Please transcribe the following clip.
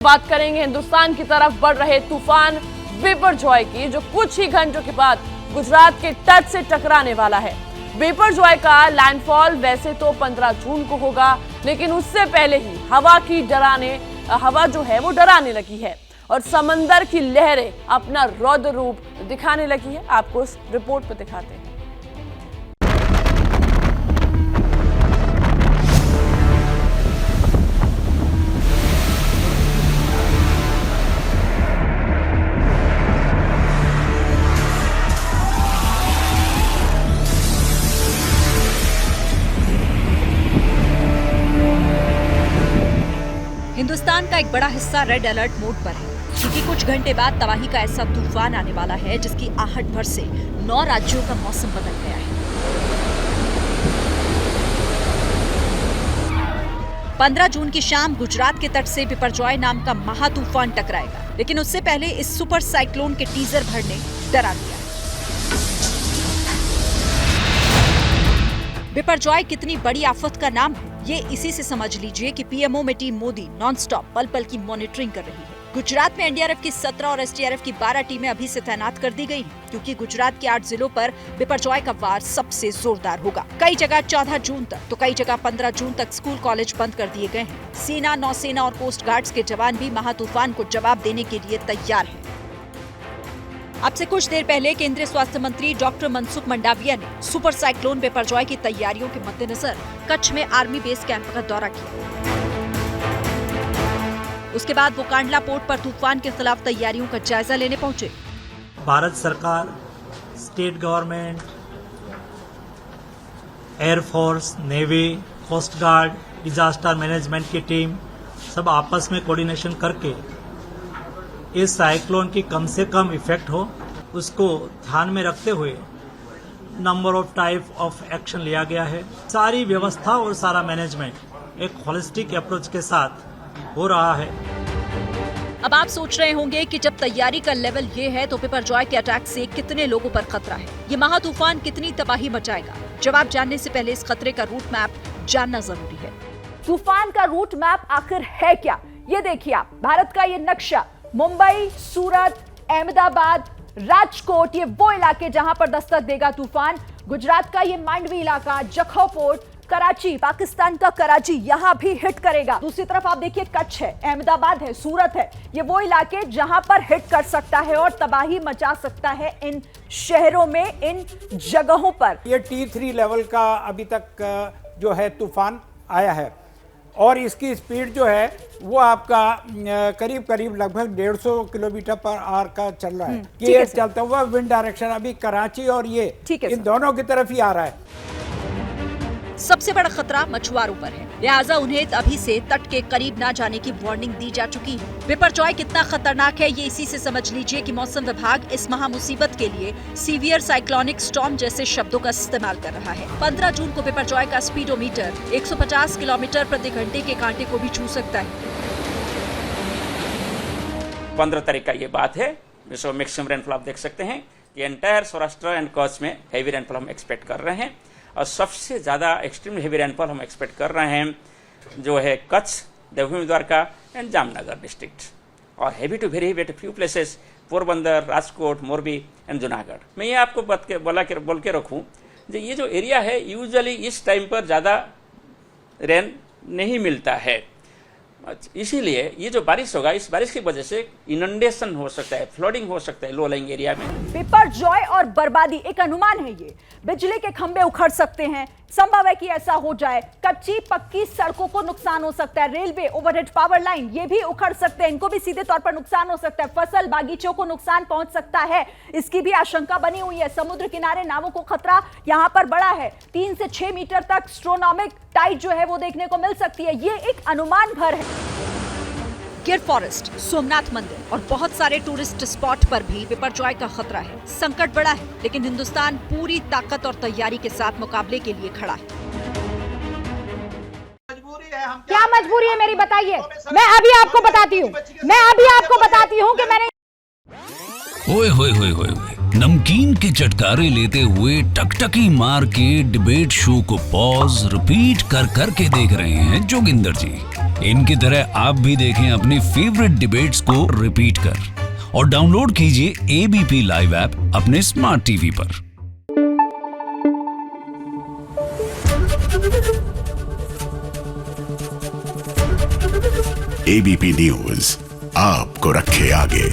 बात करेंगे हिंदुस्तान की तरफ बढ़ रहे तूफान बिपरजॉय की, जो कुछ ही घंटों के बाद गुजरात के तट से टकराने वाला है। बिपरजॉय का लैंडफॉल वैसे तो 15 जून को होगा, लेकिन उससे पहले ही हवा जो है वो डराने लगी है और समंदर की लहरें अपना रौद्र रूप दिखाने लगी है। आपको इस रिपोर्ट पर दिखाते हैं। हिंदुस्तान का एक बड़ा हिस्सा रेड अलर्ट मोड पर है, क्योंकि कुछ घंटे बाद तबाही का ऐसा तूफान आने वाला है जिसकी आहट भर से 9 राज्यों का मौसम बदल गया है। 15 जून की शाम गुजरात के तट से बिपरजॉय नाम का महातूफान टकराएगा, लेकिन उससे पहले इस सुपर साइक्लोन के टीजर भर ने डरा दिया है। बिपरजॉय कितनी बड़ी आफत का नाम है, ये इसी से समझ लीजिए कि पीएमओ में टीम मोदी नॉनस्टॉप पल पल की मॉनिटरिंग कर रही है। गुजरात में एनडीआरएफ की 17 और एसडीआरएफ की 12 टीमें अभी से तैनात कर दी गई हैं, क्योंकि गुजरात के 8 जिलों पर बिपरजॉय का वार सबसे जोरदार होगा। कई जगह 14 जून तक तो कई जगह 15 जून तक स्कूल कॉलेज बंद कर दिए गए हैं। सेना, नौसेना और कोस्ट गार्ड्स के जवान भी महातूफान को जवाब देने के लिए तैयार हैं। अब से कुछ देर पहले केंद्रीय स्वास्थ्य मंत्री डॉक्टर मनसुख मंडाविया ने सुपर साइक्लोन बिपरजॉय की तैयारियों के मद्देनजर कच्छ में आर्मी बेस कैंप का दौरा किया। उसके बाद वो कांडला पोर्ट पर तूफान के खिलाफ तैयारियों का जायजा लेने पहुंचे। भारत सरकार, state government, airforce, navy, coast guard, disaster management की टीम सब आपस में कोऑर्डिनेशन करके इस साइक्लोन की कम से कम इफेक्ट हो, उसको ध्यान में रखते हुए number of type of action लिया गया है। सारी व्यवस्था और सारा मैनेजमेंट एक होलिस्टिक अप्रोच के साथ हो रहा है। अब आप सोच रहे होंगे कि जब तैयारी का लेवल ये है तो बिपरजॉय के अटैक से कितने लोगों पर खतरा है, ये महातूफान कितनी तबाही मचाएगा। जवाब जानने से पहले इस खतरे का रूट मैप जानना जरूरी है। तूफान का रूट मैप आखिर है क्या, ये देखिए आप। भारत का ये नक्शा, मुंबई, सूरत, अहमदाबाद, राजकोट, ये वो इलाके जहां पर दस्तक देगा तूफान। गुजरात का ये मांडवी इलाका, जखौ पोर्ट, कराची, पाकिस्तान का कराची, यहां भी हिट करेगा। दूसरी तरफ आप देखिए कच्छ है, अहमदाबाद है, सूरत है, ये वो इलाके जहां पर हिट कर सकता है और तबाही मचा सकता है इन शहरों में, इन जगहों पर। ये T3 लेवल का अभी तक जो है तूफान आया है और इसकी स्पीड जो है वो आपका करीब करीब लगभग 150 किलोमीटर पर आवर का चल रहा है। ये चलता हुआ विंड डायरेक्शन अभी कराची और ये इन दोनों की तरफ ही आ रहा है। सबसे बड़ा खतरा मछुआरों पर है, लिहाजा उन्हें अभी से तट के करीब ना जाने की वार्निंग दी जा चुकी है। बिपरजॉय कितना खतरनाक है ये इसी से समझ लीजिए कि मौसम विभाग इस महामुसीबत के लिए सीवियर साइक्लोनिक स्टॉर्म जैसे शब्दों का इस्तेमाल कर रहा है। 15 जून को बिपरजॉय का स्पीडोमीटर 150 किलोमीटर प्रति घंटे के कांटे को भी छू सकता है। 15 तारीख का ये बात है, जिसमें मैक्सिमम रेनफॉल आप देख सकते हैं कि एंटायर सौराष्ट्र एंड कच्छ में हेवी रेनफॉल हम एक्सपेक्ट कर रहे हैं और सबसे ज़्यादा एक्सट्रीम हेवी रेनफॉल हम एक्सपेक्ट कर रहे हैं जो है कच्छ, देवभूमि द्वारका एंड जामनगर डिस्ट्रिक्ट, और heavy to very heavy at few places Porbandar, Rajkot, Morbi and Junagadh. मैं ये आपको बोल के रखूँ, ये जो एरिया है यूजुअली इस टाइम पर ज़्यादा रेन नहीं मिलता है, इसीलिए ये जो बारिश होगा, इस बारिश की वजह से इनंडेशन हो सकता है, फ्लडिंग हो सकता है लो लाइंग एरिया में। बिपरजॉय और बर्बादी एक अनुमान है, ये बिजली के खंभे उखड़ सकते हैं, संभव है कि ऐसा हो जाए। कच्ची पक्की सड़कों को नुकसान हो सकता है, रेलवे, ओवरहेड पावर लाइन ये भी उखड़ सकते हैं, इनको भी सीधे तौर पर नुकसान हो सकता है। फसल, बागीचों को नुकसान पहुंच सकता है, इसकी भी आशंका बनी हुई है। समुद्र किनारे नावों को खतरा यहां पर बड़ा है, 3 से 6 मीटर तक एस्ट्रोनॉमिक टाइड जो है वो देखने को मिल सकती है। ये एक अनुमान भर है। गिर फॉरेस्ट, सोमनाथ मंदिर और बहुत सारे टूरिस्ट स्पॉट पर भी बिपरजॉय का खतरा है। संकट बड़ा है, लेकिन हिंदुस्तान पूरी ताकत और तैयारी के साथ मुकाबले के लिए खड़ा है। क्या मजबूरी है मेरी, बताइए। मैं अभी आपको बताती हूँ कि मैंने ओए होए होए होए, नमकीन के चटकारे लेते हुए टकटकी मार के डिबेट शो को पॉज रिपीट कर करके देख रहे हैं जोगिंदर जी। इनकी तरह आप भी देखें अपनी फेवरेट डिबेट्स को रिपीट कर और डाउनलोड कीजिए एबीपी लाइव ऐप अपने स्मार्ट टीवी पर। एबीपी न्यूज आपको रखे आगे।